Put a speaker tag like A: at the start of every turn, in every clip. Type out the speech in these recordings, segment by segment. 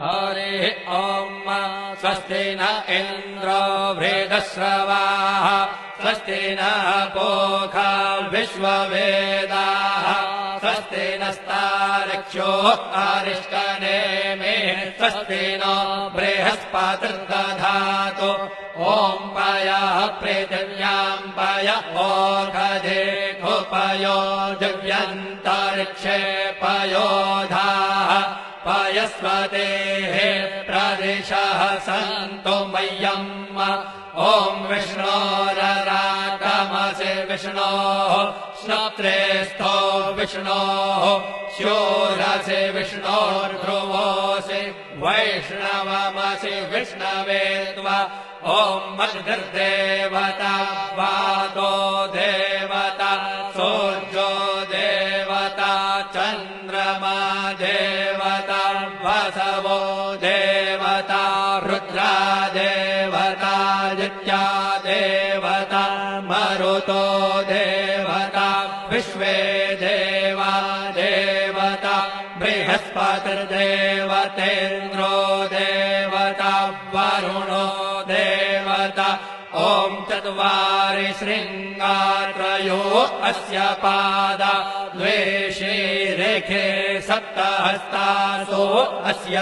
A: हरिः ॐ स्वस्ति न इन्द्रो वृद्धश्रवाः स्वस्ति नः पूषा विश्ववेदाः स्वस्ति नस्तार्क्ष्यो अरिष्टनेमिः स्वस्ति नो बृहस्पतिर्दधातु ॐ पयः पृथिव्याम् पय ओषधेऽपयो दिव्यन्तरिक्षे पयोधाः पयस्वतेः प्रदिशः सन्तु मह्यम् ॐ विष्णोररागमसि विष्णोः श्रोत्रेस्थो विष्णोः शूरसि विष्णोर्ध्रुवोऽसि वैष्णवमसि विष्णवे त्वा ॐ मद्गर्देवता वातो देवता सूर्यो देवता चन्द्रमा देवता वसवो देवता रुद्रा देवता जित्या देवता मरुतो देवता विश्वे देवा देवता बृहस्पतिर्देवतेन्द्रो देवता वरुणो देवता ॐ चत्वारि शृङ्गात्रयो अस्य पादा द्वे शीरेखे सप्तहस्तासो अस्य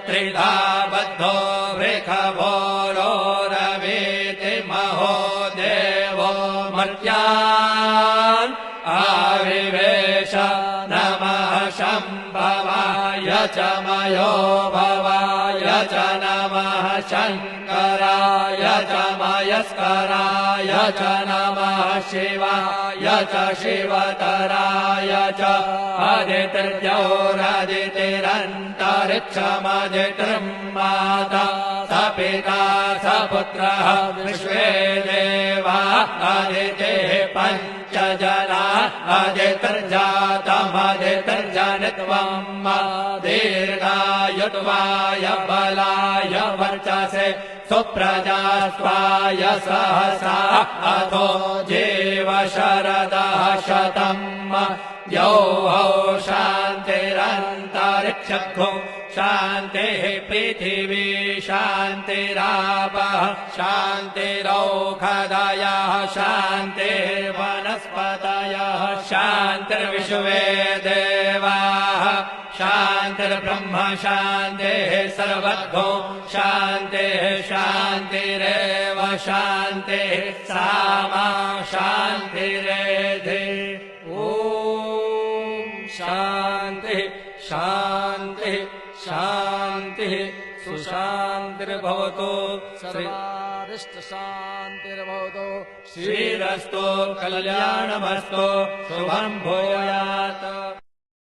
A: त्रिधा बद्धो वृषभोरो रवीति महो देवो मर्त्यान् आविवेश नमः शम्भवाय च मयो भवाय च नमः शङ्कराय च मयस्कराय च नमः शिवाय च शिवतराय च आदित्यौरादितिरन्तरिक्षमदितिर्माता स पिता स पुत्रः विश्वे देवा आदितेः पञ्च जना आदितिर्जातमदितिर्जनित्वम् दीर्घायुत्वाय बलाय वर्चसे सुप्रजास्वाय सहसा अथो जीव शरदः शतम् यौः शान्तिरन्तरिक्षो शान्तिः पृथिवी शान्तिरापः शान्तिरौषधयः शान्तिर्वनस्पतयः शान्तिर्विश्वे देवाः शान्तिर्ब्रह्म शान्तिः सर्वतो शान्तिः शान्तिरेव शान्तिः सामा शान्तिरेधि ॐ शान्तिः शान्तिः शान्तिः सुशान्तिर्भवतु सर्वारिष्टशान्तिर्भवतु श्रीरस्तु कल्याणमस्तु शुभं भूयात्।